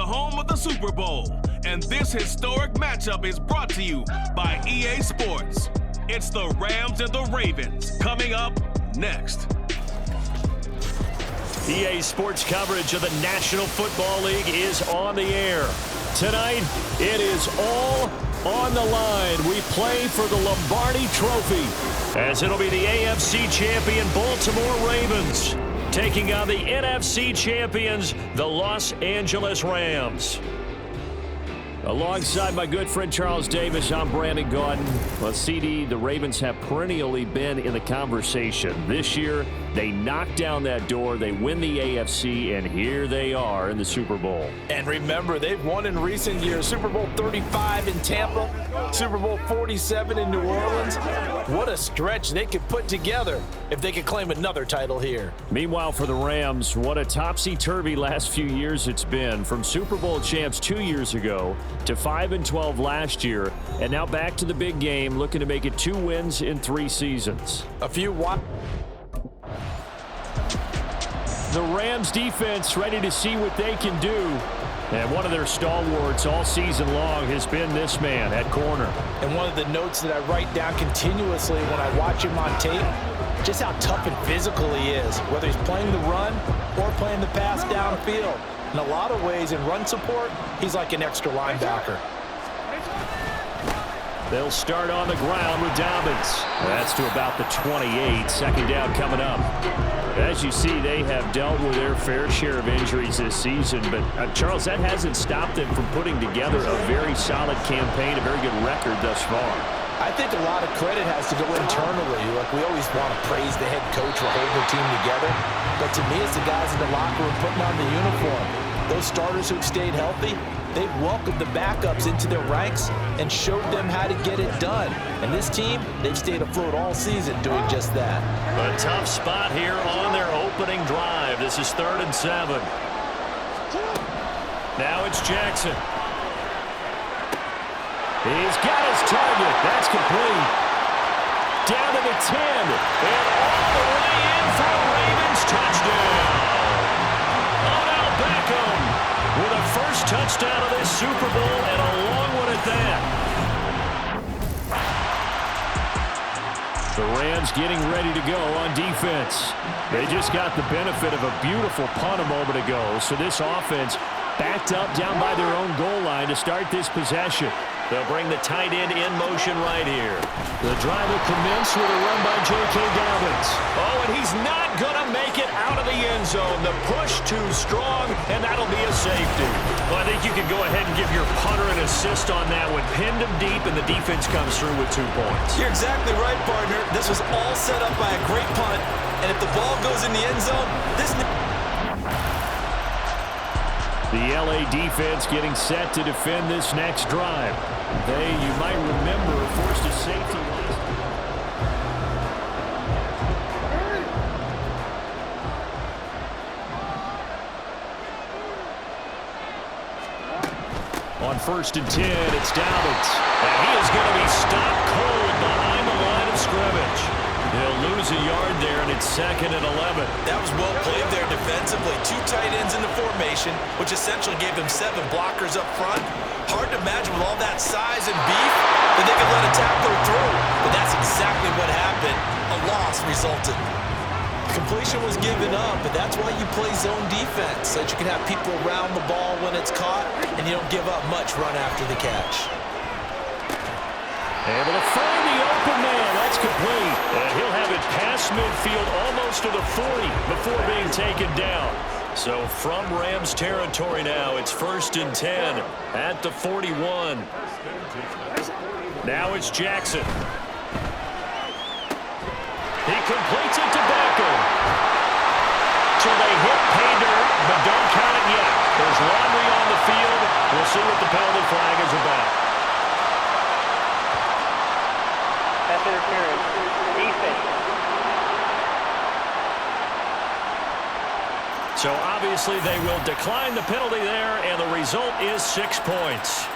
home of the Super Bowl. And this historic matchup is brought to you by EA Sports. It's the Rams and the Ravens coming up next. EA Sports coverage of the National Football League is on the air. Tonight, it is all on the line. We play for the Lombardi Trophy, as it'll be the AFC champion Baltimore Ravens taking on the NFC champions, the Los Angeles Rams. Alongside my good friend Charles Davis, I'm Brandon Gaudin. Well, CD, the Ravens have perennially been in the conversation. This year, they knock down that door, they win the AFC, and here they are in the Super Bowl. And remember, they've won in recent years. Super Bowl 35 in Tampa, Super Bowl 47 in New Orleans. What a stretch they could put together if they could claim another title here. Meanwhile, for the Rams, what a topsy-turvy last few years it's been. From Super Bowl champs 2 years ago to 5-12 last year, and now back to the big game, looking to make it 2 wins in 3 seasons. The Rams defense ready to see what they can do. And one of their stalwarts all season long has been this man at corner. And one of the notes that I write down continuously when I watch him on tape, just how tough and physical he is, whether he's playing the run or playing the pass downfield. In a lot of ways, in run support, he's like an extra linebacker. They'll start on the ground with Dobbins. That's to about the 28. Second down coming up. As you see, they have dealt with their fair share of injuries this season. But, Charles, that hasn't stopped them from putting together a very solid campaign, a very good record thus far. I think a lot of credit has to go internally. Like, we always want to praise the head coach for holding the team together. But to me, it's the guys in the locker room putting on the uniform. Those starters who've stayed healthy, they've welcomed the backups into their ranks and showed them how to get it done. And this team, they've stayed afloat all season doing just that. A tough spot here on their opening drive. This is 3rd and 7. Now it's Jackson. He's got his target. That's complete. Down to the 10. And all the way in for a Ravens touchdown. Beckham with a first touchdown of this Super Bowl, and a long one at that. The Rams getting ready to go on defense. They just got the benefit of a beautiful punt a moment ago, so this offense backed up down by their own goal line to start this possession. They'll bring the tight end in motion right here. The drive will commence with a run by J.K. Dobbins. Oh, and he's not going to make it out of the end zone. The push too strong, and that'll be a safety. Well, I think you can go ahead and give your punter an assist on that one. Pinned him deep, and the defense comes through with 2 points. You're exactly right, partner. This was all set up by a great punt, and if the ball goes in the end zone, this... The L.A. defense getting set to defend this next drive. They, you might remember, forced a safety last. On 1st and 10, it's Dobbins. And he is going to be stopped cold behind the line of scrimmage. They'll lose a yard there, and it's 2nd and 11. That was well played there defensively. 2 tight ends in the formation, which essentially gave them 7 blockers up front. Hard to imagine with all that size and beef that they could let a tackler through. But that's exactly what happened. A loss resulted. Completion was given up, but that's why you play zone defense, so that you can have people around the ball when it's caught, and you don't give up much run after the catch. Able to find the open man. That's complete. And he'll have it past midfield almost to the 40 before being taken down. So from Rams territory now, it's 1st and 10 at the 41. Now it's Jackson. He completes it to Beckham. So they hit pay dirt, but don't count it yet. There's laundry on the field. We'll see what the penalty flag is about. Interference. Defense. So obviously they will decline the penalty there, and the result is 6 points.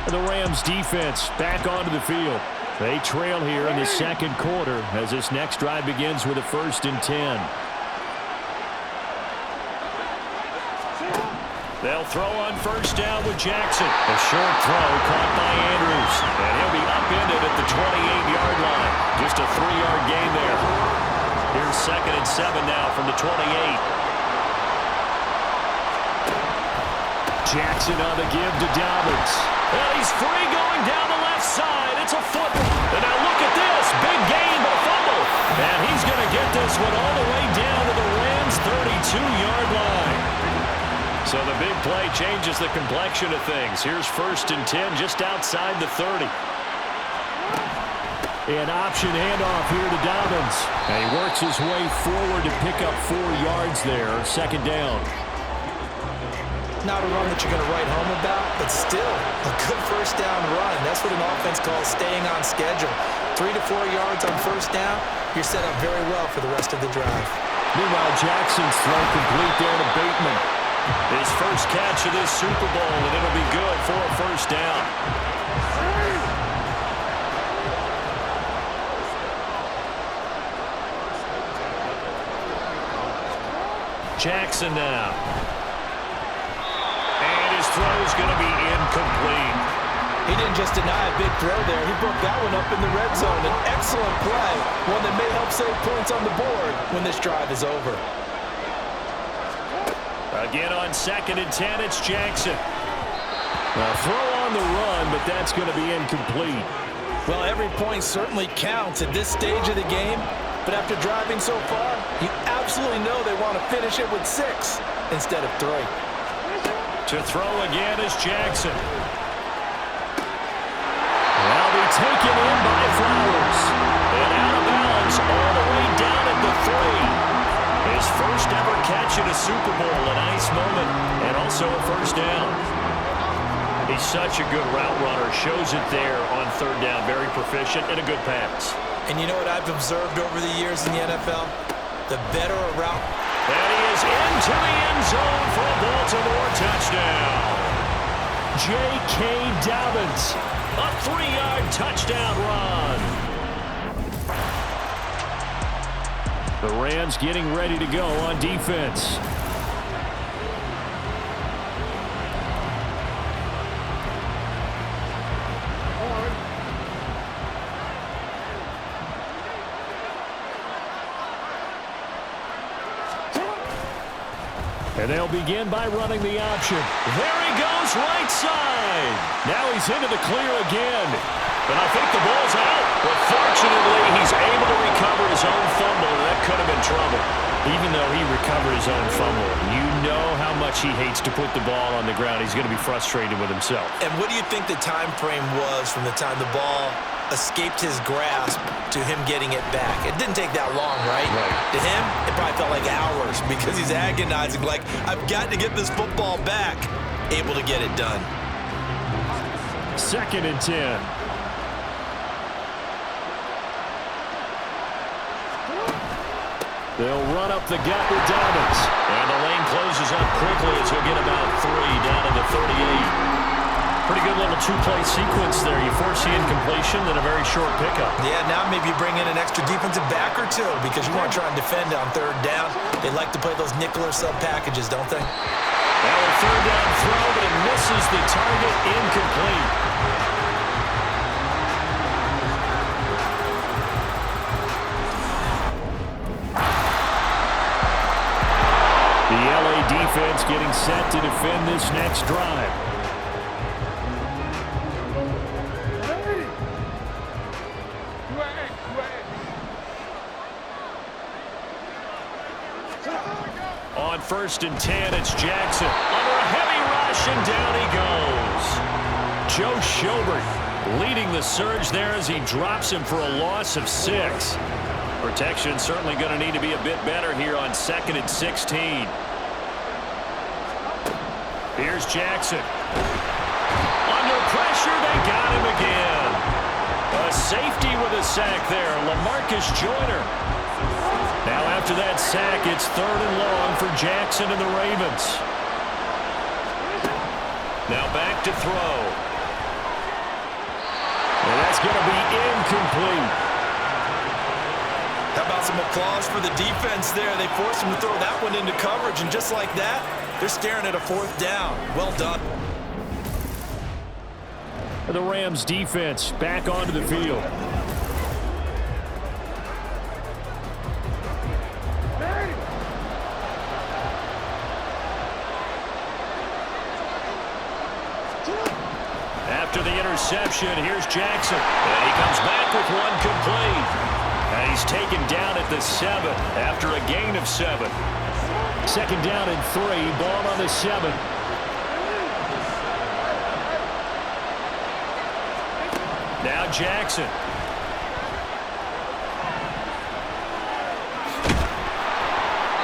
The Rams defense back onto the field. They trail here in the 2nd quarter as this next drive begins with a 1st and 10. They'll throw on first down with Jackson. A short throw caught by Andrews. And he'll be upended at the 28-yard line. Just a 3-yard gain there. Here's 2nd and 7 now from the 28. Jackson on the give to Dobbins. And he's free going down the left side. It's a football. And now look at this. Big gain, but a fumble. And he's going to get this one all the way down to the Rams' 32-yard line. So the big play changes the complexion of things. Here's 1st and 10 just outside the 30. An option handoff here to Dobbins. And he works his way forward to pick up 4 yards there. 2nd down. Not a run that you're going to write home about, but still a good first down run. That's what an offense calls staying on schedule. 3 to 4 yards on first down, you're set up very well for the rest of the drive. Meanwhile, Jackson's throw complete there to Bateman. His first catch of this Super Bowl, and it'll be good for a first down. Jackson now. And his throw's going to be incomplete. He didn't just deny a big throw there. He broke that one up in the red zone. An excellent play, one that may help save points on the board when this drive is over. Again on 2nd and 10, it's Jackson. A throw on the run, but that's going to be incomplete. Well, every point certainly counts at this stage of the game, but after driving so far, you absolutely know they want to finish it with 6 instead of 3. To throw again is Jackson. That'll be taken in by Flowers. And out of bounds all the way down at the 3. His first ever catch in a Super Bowl, a nice moment, and also a first down. He's such a good route runner. Shows it there on 3rd down. Very proficient and a good pass. And you know what I've observed over the years in the NFL? The better a route. And he is into the end zone for a Baltimore touchdown. J.K. Dobbins, a 3-yard touchdown run. The Rams getting ready to go on defense. And they'll begin by running the option. There he goes, right side. Now he's into the clear again. And I think the ball's out. But fortunately, he's able to recover his own fumble. And that could have been trouble. Even though he recovered his own fumble, you know how much he hates to put the ball on the ground. He's going to be frustrated with himself. And what do you think the time frame was from the time the ball escaped his grasp to him getting it back? It didn't take that long, right? To him, it probably felt like hours because he's agonizing, like, I've got to get this football back. Able to get it done. 2nd and 10. They'll run up the gut with Dobbins. And the lane closes up quickly as he'll get about 3 down to the 38. Pretty good little 2-play sequence there. You force the incompletion, then a very short pickup. Yeah, now maybe you bring in an extra defensive back or 2 because you want to try and defend on 3rd down. They like to play those nickel or sub packages, don't they? Now a 3rd down throw, but it misses the target, incomplete. The LA defense getting set to defend this next drive. On 1st and 10, it's Jackson. Under a heavy rush, and down he goes. Joe Schobert leading the surge there as he drops him for a loss of 6. Protection certainly going to need to be a bit better here on 2nd and 16. Here's Jackson. Under pressure, they got him again. A safety with a sack there, LaMarcus Joyner. Now after that sack, it's 3rd and long for Jackson and the Ravens. Now back to throw. And that's going to be incomplete. How about some applause for the defense there? They forced him to throw that one into coverage, and just like that, They're staring at a 4th down. Well done. The Rams defense back onto the field. After the interception, here's Jackson. And he comes back with one complete. And he's taken down at the 7 after a gain of 7. 2nd down and 3, ball on the 7. Now Jackson.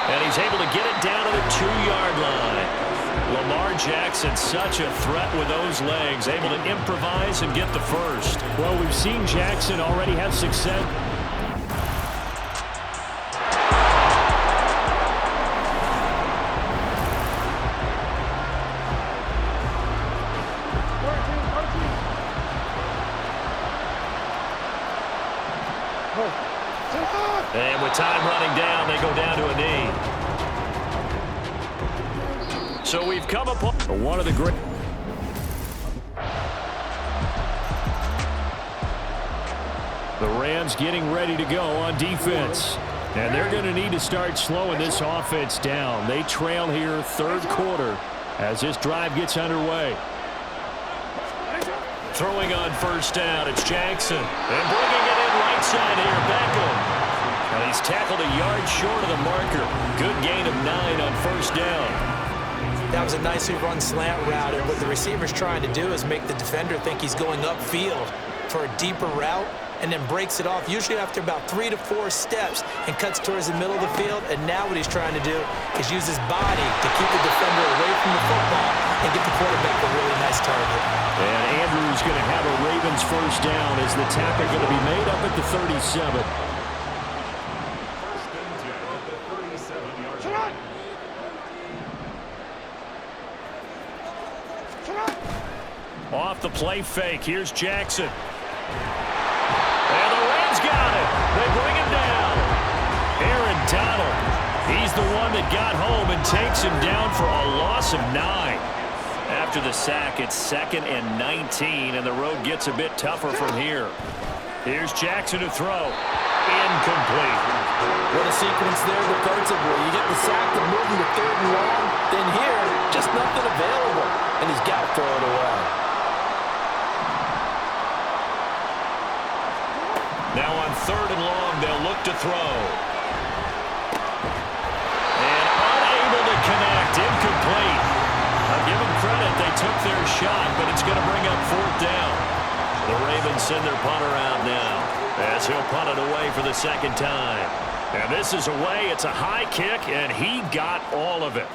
And he's able to get it down to the 2-yard line. Lamar Jackson, such a threat with those legs, able to improvise and get the first. Well, we've seen Jackson already have success. And with time running down, they go down to a knee. So we've come upon one of the great. The Rams getting ready to go on defense. And they're going to need to start slowing this offense down. They trail here 3rd quarter as this drive gets underway. Throwing on 1st down, it's Jackson. And bringing it in right side here, Beckham. And he's tackled a yard short of the marker. Good gain of 9 on 1st down. That was a nicely run slant route, and what the receiver's trying to do is make the defender think he's going upfield for a deeper route, and then breaks it off, usually after about 3 to 4 steps, and cuts towards the middle of the field. And now what he's trying to do is use his body to keep the defender away from the football and get the quarterback a really nice target. And Andrews going to have a Ravens 1st down as the tackle going to be made up at the 37. Off the play fake, here's Jackson. And the Rams got it. They bring him down. Aaron Donald, he's the one that got home and takes him down for a loss of 9. After the sack, it's 2nd and 19, and the road gets a bit tougher from here. Here's Jackson to throw. Incomplete. What a sequence there defensively. You get the sack to move him to 3rd and long, then here, just nothing available, and he's got to throw it away. Now on 3rd and long, they'll look to throw. And unable to connect. Incomplete. I'll give them credit. They took their shot, but it's going to bring up 4th down. The Ravens send their punter out now as he'll punt it away for the 2nd time. And this is away. It's a high kick, and he got all of it.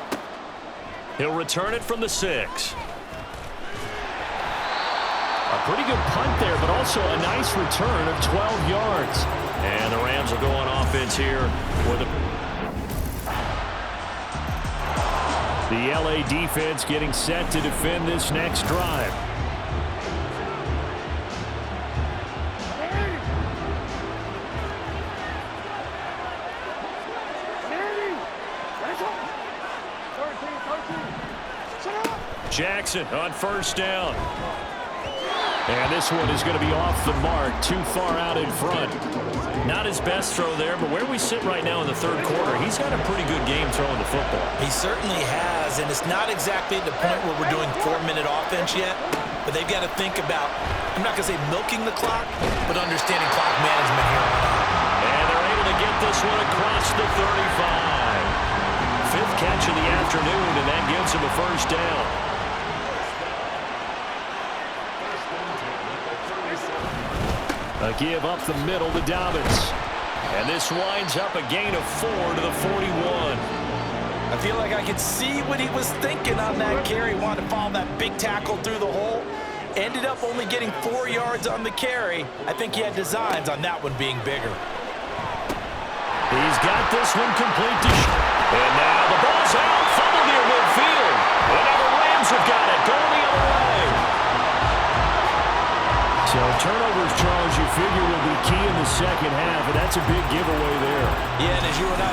He'll return it from the 6. A pretty good punt there, but also a nice return of 12 yards. And the Rams will go on offense here with the LA defense getting set to defend this next drive. Jackson on 1st down. And this one is going to be off the mark, too far out in front. Not his best throw there, but where we sit right now in the 3rd quarter, he's got a pretty good game throwing the football. He certainly has, and it's not exactly at the point where we're doing 4-minute offense yet, but they've got to think about, I'm not going to say milking the clock, but understanding clock management here on out. And they're able to get this one across the 35. 5th catch of the afternoon, and that gives him a 1st down. A give up the middle to Dobbins. And this winds up a gain of 4 to the 41. I feel like I could see what he was thinking on that carry. Wanted to follow that big tackle through the hole. Ended up only getting 4 yards on the carry. I think he had designs on that one being bigger. He's got this one complete to and now the ball's out. Fumble near midfield. And now the Rams have got it. Going the other way. So turnovers, Charles, you figure will be key in the 2nd half, and that's a big giveaway there. Yeah, and as you and I...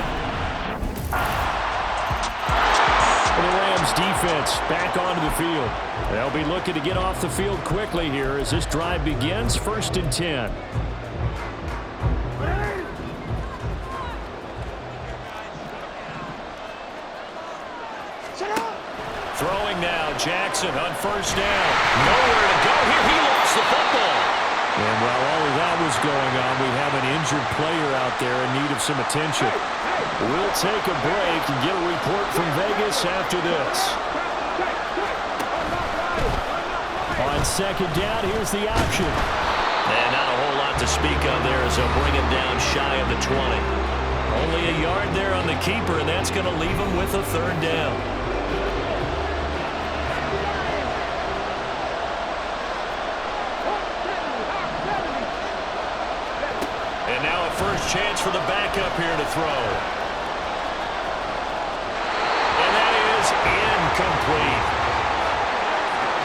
the Rams defense back onto the field. They'll be looking to get off the field quickly here as this drive begins. 1st and 10. Throwing now, Jackson on 1st down. Nowhere to go here. He lost the football. And while all of that was going on, we have an injured player out there in need of some attention. We'll take a break and get a report from Vegas after this. On 2nd down, here's the option. And not a whole lot to speak of there as they'll bring him down shy of the 20. Only a yard there on the keeper, and that's going to leave him with a 3rd down. And now a first chance for the backup here to throw. And that is incomplete.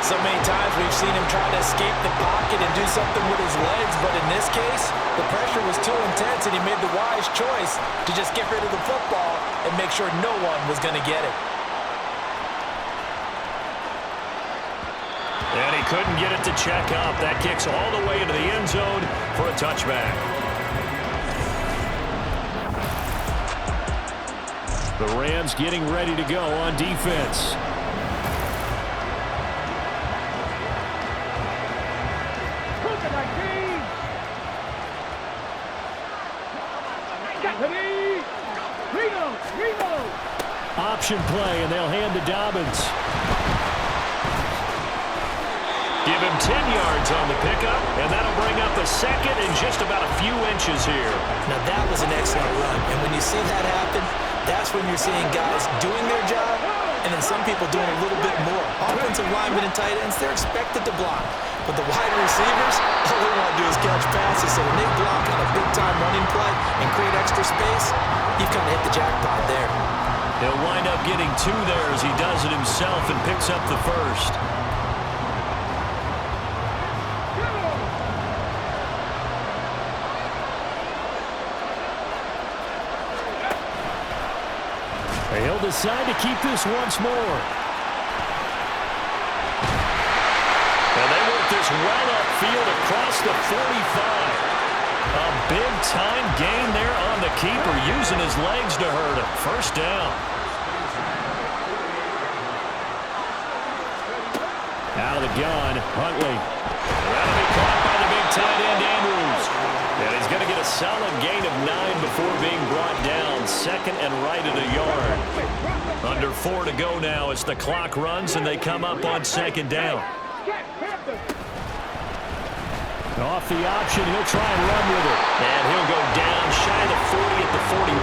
So many times we've seen him try to escape the pocket and do something with his legs, but in this case, the pressure was too intense and he made the wise choice to just get rid of the football and make sure no one was going to get it. And he couldn't get it to check up. That kicks all the way into the end zone for a touchback. The Rams getting ready to go on defense. Option play, and they'll hand to Dobbins. Give him 10 yards on the pickup, and that'll bring up a 2nd and just about a few inches here. Now that was an excellent run, and when you see that happen, that's when you're seeing guys doing their job, and then some people doing a little bit more. Offensive linemen and tight ends, they're expected to block. But the wide receivers, all they want to do is catch passes. So when they block on a big-time running play and create extra space, you've kind of hit the jackpot there. He'll wind up getting 2 there as he does it himself and picks up the 1st. He'll decide to keep this once more. And they work this well upfield across the 45. A big-time gain there on the keeper, using his legs to hurt him. 1st down. Out of the gun, Huntley. That'll be caught by the big tight end, Andrews. And he's going to get a solid gain of 9 before being brought down. 2nd and right at a yard. Under 4 to go now as the clock runs and they come up on 2nd down. Off the option, he'll try and run with it. And he'll go down shy of the 40 at the 41.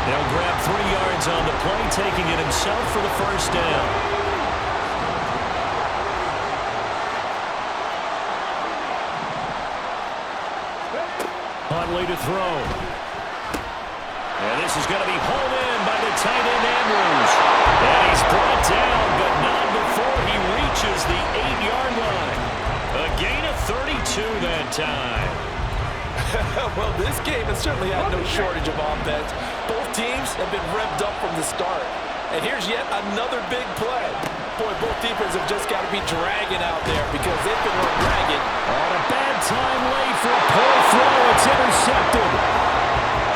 They'll grab 3 yards on the play, taking it himself for the 1st down. Huntley to throw. And this is going to be hauled in by the tight end, Andrews. And he's brought down, but not before he reaches the 8-yard line. A gain of 32 that time. Well, this game has certainly had no shortage of offense. Both teams have been revved up from the start. And here's yet another big play. Boy, both defenses have just got to be dragging out there because they've been run ragged. On a bad time late for a poor throw. It's intercepted.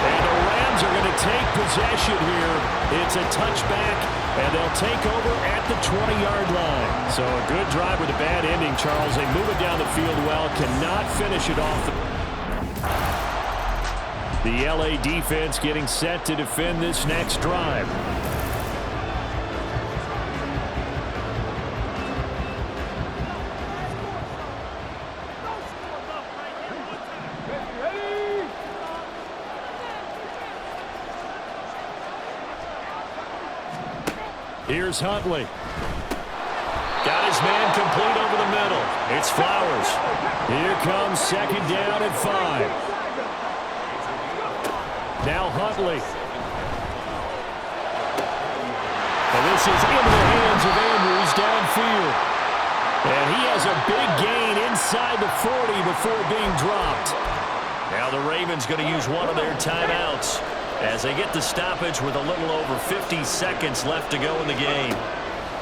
And the Rams are going to take possession here. It's a touchback, and they'll take over at the 20-yard line. So a good drive with a bad ending, Charles. They move it down the field well, cannot finish it off. The LA defense getting set to defend this next drive. Here's Huntley. Got his man complete over the middle. It's Flowers. Here comes 2nd down and 5. Now Huntley. And this is into the hands of Andrews downfield. And he has a big gain inside the 40 before being dropped. Now the Ravens going to use one of their timeouts. as they get the stoppage with a little over 50 seconds left to go in the game.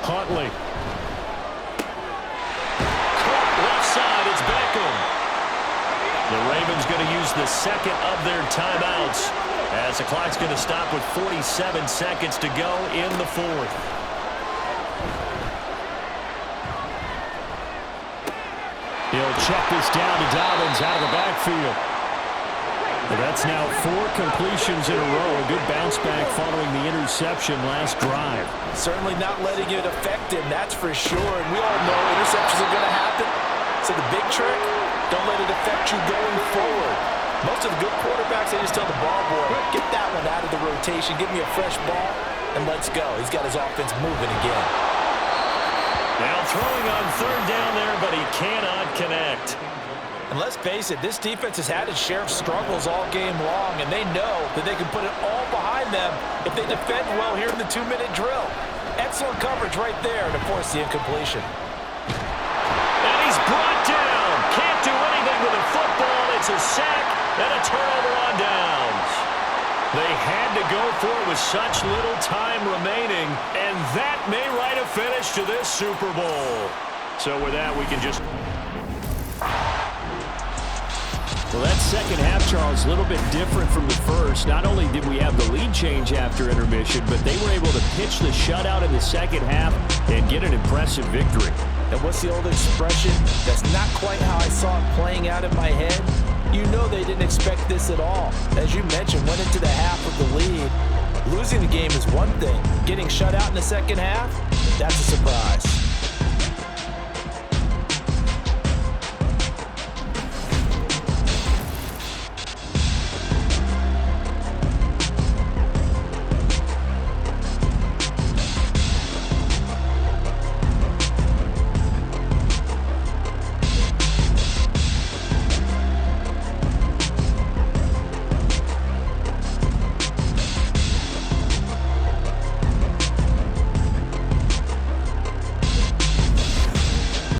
Huntley. Caught left side, it's Beckham. The Ravens going to use the second of their timeouts as the clock's going to stop with 47 seconds to go in the fourth. He'll check this down to Dobbins out of the backfield. Well, that's now 4 completions in a row. A good bounce back following the interception last drive. Certainly not letting it affect him, that's for sure. And we all know interceptions are going to happen. So the big trick, don't let it affect you going forward. Most of the good quarterbacks, they just tell the ball boy, get that one out of the rotation, give me a fresh ball, and let's go. He's got his offense moving again. Now throwing on third down there, but he cannot connect. And let's face it, this defense has had its share of struggles all game long, and they know that they can put it all behind them if they defend well here in the 2-minute drill. Excellent coverage right there to force the incompletion. And he's brought down. Can't do anything with a football. It's a sack and a turnover on downs. They had to go for it with such little time remaining, and that may write a finish to this Super Bowl. So with that, we can just... Well, that second half, Charles, a little bit different from the first. Not only did we have the lead change after intermission, but they were able to pitch the shutout in the second half and get an impressive victory. And what's the old expression? That's not quite how I saw it playing out in my head. You know they didn't expect this at all. As you mentioned, went into the half with the lead. Losing the game is one thing. Getting shut out in the second half, that's a surprise.